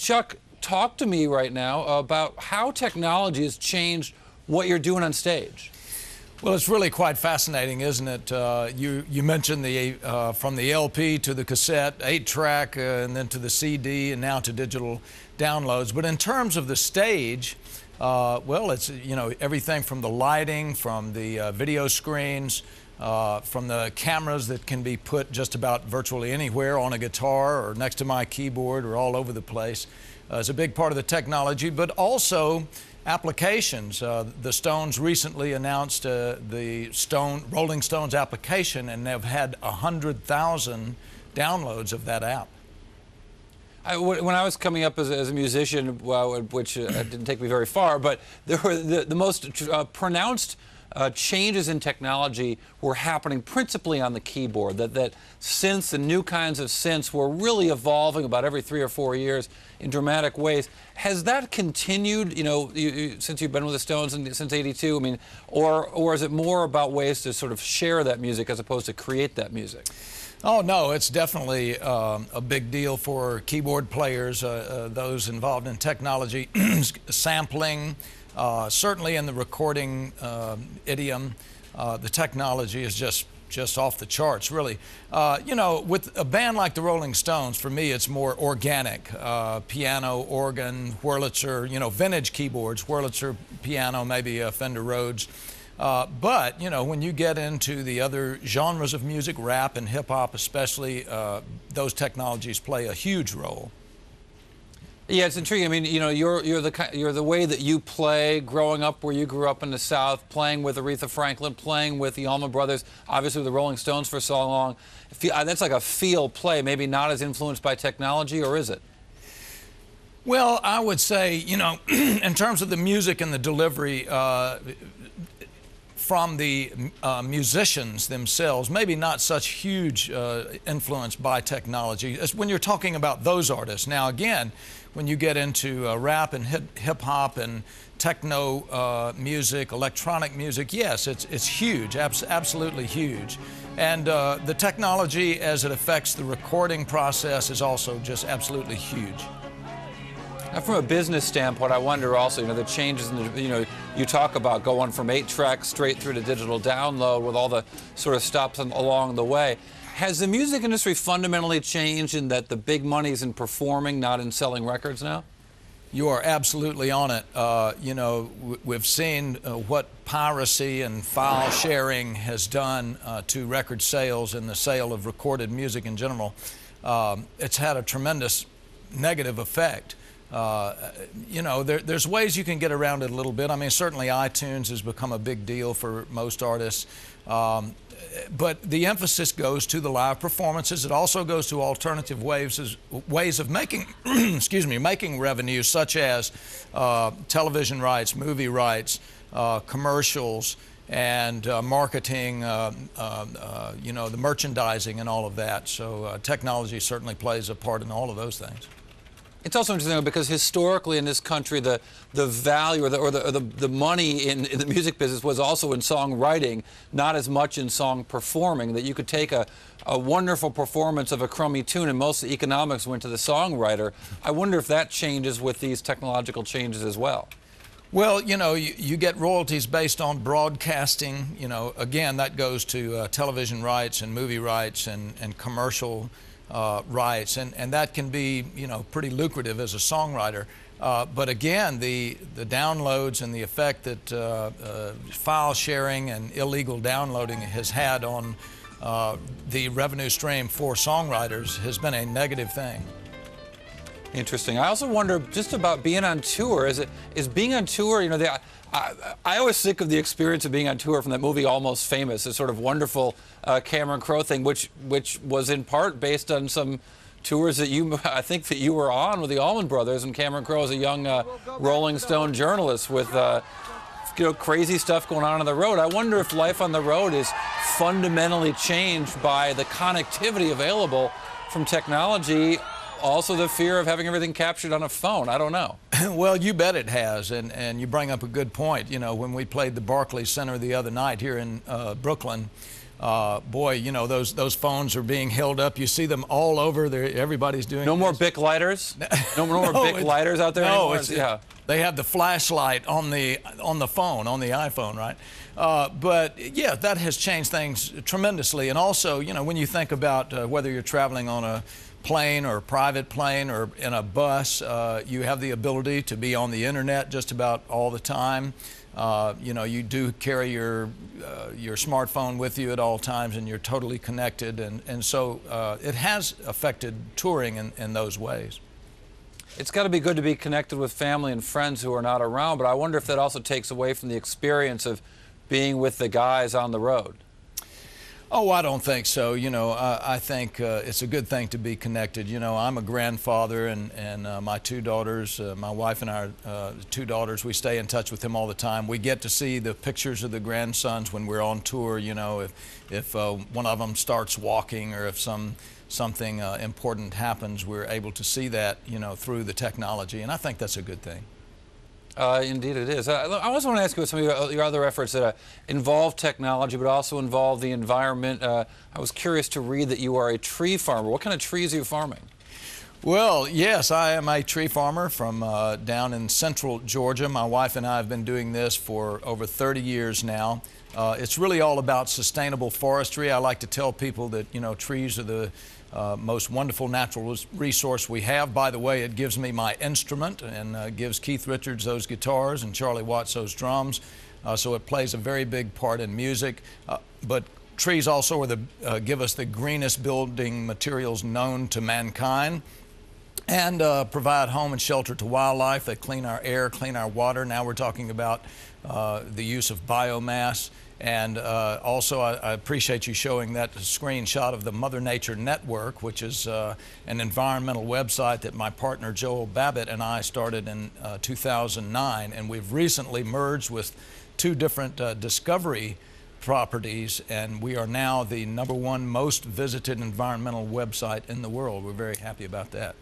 Chuck, talk to me right now about how technology has changed what you're doing on stage. Well, it's really quite fascinating, isn't it? You mentioned the from the LP to the cassette, 8-track, and then to the CD, and now to digital downloads. But in terms of the stage, well, it's everything from the lighting, from the video screens, from the cameras that can be put just about virtually anywhere on a guitar or next to my keyboard or all over the place. It's a big part of the technology, but also applications. The Stones recently announced the Rolling Stones application, and they've had 100,000 downloads of that app. When I was coming up as a musician, well, which didn't take me very far, but there were the most pronounced changes in technology were happening principally on the keyboard. That synths and new kinds of synths were really evolving about every 3 or 4 years in dramatic ways. Has that continued, since you've been with the Stones since '82? I mean, or is it more about ways to sort of share that music as opposed to create that music? Oh, no, it's definitely a big deal for keyboard players, those involved in technology, sampling. Certainly in the recording idiom, the technology is just off the charts, really. With a band like the Rolling Stones, for me, it's more organic. Piano, organ, Wurlitzer, vintage keyboards, Wurlitzer piano, maybe a Fender Rhodes. But, when you get into the other genres of music, rap and hip-hop especially, those technologies play a huge role. Yeah, it's intriguing. I mean, you're the way that you play, growing up where you grew up in the South, playing with Aretha Franklin, playing with the Allman Brothers, obviously with the Rolling Stones for so long. That's like a feel play, maybe not as influenced by technology, or is it? Well, I would say, in terms of the music and the delivery, from the musicians themselves, maybe not such huge influence by technology as when you're talking about those artists. Now, again, when you get into rap and hip-hop and techno music, electronic music, yes, it's huge, absolutely huge. And the technology as it affects the recording process is also just absolutely huge. Now, from a business standpoint, I wonder also, the changes in the, you talk about going from 8-track straight through to digital download with all the sort of stops along the way. Has the music industry fundamentally changed in that the big money's in performing, not in selling records now? You are absolutely on it. We've seen what piracy and file sharing has done to record sales and the sale of recorded music in general. It's had a tremendous negative effect. There's ways you can get around it a little bit. I mean, certainly iTunes has become a big deal for most artists. But the emphasis goes to the live performances. It also goes to alternative ways of making, making revenue, such as television rights, movie rights, commercials, and marketing, the merchandising and all of that. So technology certainly plays a part in all of those things. It's also interesting because historically in this country, the value or the money in the music business was also in songwriting, not as much in song performing. That you could take a wonderful performance of a crummy tune, and most of the economics went to the songwriter. I wonder if that changes with these technological changes as well. Well, you get royalties based on broadcasting. Again, that goes to television rights and movie rights and commercial rights, and that can be, pretty lucrative as a songwriter. But again, the downloads and the effect that file sharing and illegal downloading has had on the revenue stream for songwriters has been a negative thing. Interesting. I also wonder just about being on tour. Is being on tour, I always think of the experience of being on tour from that movie Almost Famous, this sort of wonderful Cameron Crowe thing, which was in part based on some tours that I think that you were on with the Allman Brothers, and Cameron Crowe is a young Rolling Stone journalist with crazy stuff going on the road. I wonder if life on the road is fundamentally changed by the connectivity available from technology. Also the fear of having everything captured on a phone. I don't know. Well, you bet it has, and you bring up a good point. When we played the Barclays Center the other night here in Brooklyn, boy, you know, those phones are being held up. You see them all over. Everybody's doing No more Bic lighters? No more Bic lighters out there anymore? Yeah. They have the flashlight on the phone, on the iPhone, right? But yeah, that has changed things tremendously. And also, you know, when you think about whether you're traveling on a plane or a private plane or in a bus, you have the ability to be on the internet just about all the time. You know, you do carry your smartphone with you at all times, and you're totally connected. And so it has affected touring in those ways. It's got to be good to be connected with family and friends who are not around, but I wonder if that also takes away from the experience of being with the guys on the road. Oh, I don't think so. You know, I think it's a good thing to be connected. You know, I'm a grandfather, and my two daughters, my wife and our two daughters, we stay in touch with them all the time. We get to see the pictures of the grandsons when we're on tour. You know, if one of them starts walking or if something important happens, we're able to see that, you know, through the technology, and I think that's a good thing. Indeed it is. I also want to ask you about some of your other efforts that involve technology but also involve the environment. I was curious to read that you are a tree farmer. What kind of trees are you farming? Well, yes, I am a tree farmer from down in central Georgia. My wife and I have been doing this for over 30 years now. It's really all about sustainable forestry. I like to tell people that, you know, trees are the most wonderful natural resource we have. By the way, it gives me my instrument and gives Keith Richards those guitars and Charlie Watts those drums. So it plays a very big part in music. But trees also are give us the greenest building materials known to mankind, and provide home and shelter to wildlife. They clean our air, clean our water. Now we're talking about the use of biomass. And also, I appreciate you showing that screenshot of the Mother Nature Network, which is an environmental website that my partner Joel Babbitt and I started in 2009. And we've recently merged with two different Discovery properties, and we are now the #1 most visited environmental website in the world. We're very happy about that.